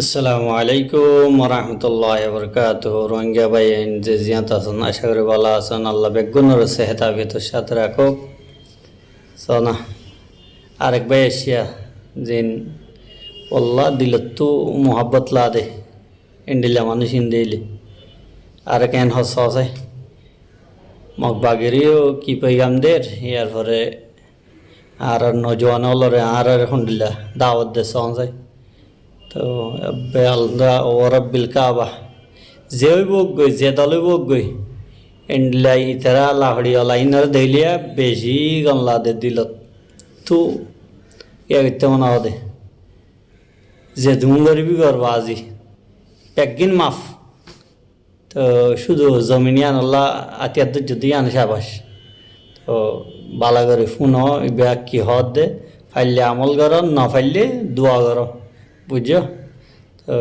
আসসালামু আলাইকুম রহমতুল্লাহ বরকাত। রোহিঙ্গা ভাই যে জিয়াত আছেন, আশা করি ভালো আছেন। আল্লাহ বেগুনের সেহেত আবিয়তের সাথে রাখো। সোনা আরেক ভাই এসিয়া জিন আল্লাহ দিল তো মোহাব্বত লা দে ইন্ডিলা মানুষ ইন্দিলি আরেক এন হসে মগ বাগেরিও কি পেগাম দের ইয়ার পরে আর নজওয়ান হলরে আর আলহামদুলিল্লাহ দাওয়াত দে সঞ্জয় তো বেলদা ওরব্বিল কাবা যে বক গই যে দলে বক গই এন্ডলাই ইতারা লাহড়ি অলাইনার দেলিয়া বেশি গনলা দে দিল তু ইতে মনে হদে যে ধুম গরিবি করবা আজি একদিন মাফ তো শুধু জমিনিয়ান আল্লাহ আতিয়ার যদি আনে সাবাস তো বালা করে ফোন ব্যাগ কি হদ দে ফাইলে আমল কর না ফাইলে দোয়া কর বুঝছো। তো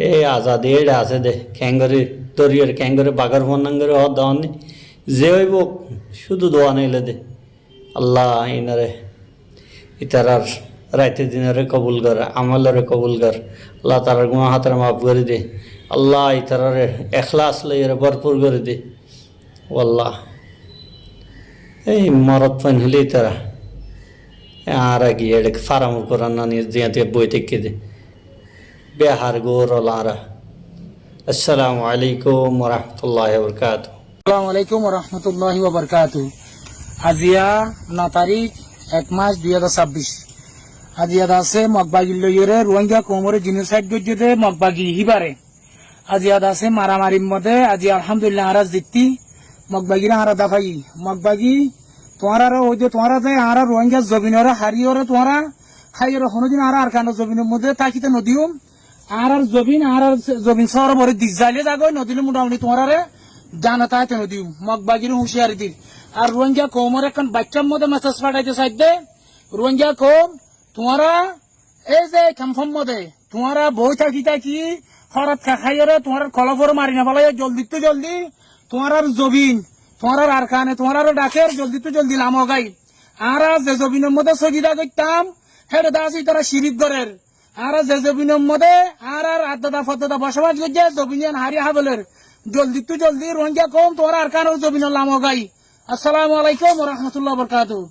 এই আজাদি এটা আছে দে খ্যাঙ্গরে দরিয়ার খ্যাঙ্গরে বাগার ফোন নাঙ্গরে হদ দেওয়ানি যে হইব শুধু দোয়া নিলে দে আল্লাহ ইনারে ইতারার রাইতে দিনারে কবুল কর, আমলরে কবুল কর, আল্লাহ তারার গুণা হাতের মাফ করে দে, আল্লাহ ইতারারে এখলাস লইয়ারে ভরপুর করে দে। আল্লাহ এই মরদ ফাইন হলেই তারা আর গিয়ে এটা ফারাম করার না নিয়ে দিয়ে বই থেকে দে বেহার গোরা। আসসালামু আলাইকুম রহমতুল্লাহ বরকাত। আসসালামু আলাইকুম রহমতুল্লাহি ওয়া বারাকাতুহু। আজিয়া 9 তারিখ 1 মাস 2026 আজিয়া আছে মগবাগি লইরে রোহিঙ্গা কোমরে জিনোসাইড গজ্জে মগবাগি হিবারে আজিয়া আছে মারামারির মধ্যে আজি আলহামদুলিল্লাহ আরা জিত্তি মগবাগিরা আরা দাফাই মগবাগি তোমারা ওই যে তোমারা যে আরা রোহিঙ্গা জমিনরে হারিয়রে তোমারা হাইয়রে হনদিন আরা আর কানো জমিনের মধ্যে তাকিতে নদিউম আর জমিন শহর ভরে দিক যাইলে যাগো নদীলে মোটামুটি তোমারে জানাতাতে নদীম মগবাগির হুঁশিয়ারি দিল। আর রোহিঙ্গা কৌমর এখন বাচ্চার মধ্যে মেসেজ পাঠাইতে চাইতে রোহিঙ্গা কৌম তোমারা এই যে ক্যাম্পের মধ্যে তোমারা বই থাকি থাকি হঠাৎ খাইরে তোমার কলফর মারি না ফেলাই জলদি তো জলদি তোমার জবিন তোমার আর কানে তোমার ডাকের জলদি তো জলদি লাম গাই আর যে জবিনের মধ্যে সজিদা করতাম হেরে দাসি তারা শিরিপ ঘরের আর যে জবিনের মধ্যে আর আদাদা ফদাদা বসবাস করছে জবিনিয়ান হারি হাবলের জলদি তো জলদি রোহিঙ্গা কম তোমার আর কানে জবিনের লাম গাই। আসসালামু আলাইকুম রহমতুল্লাহ বরকাতুহু।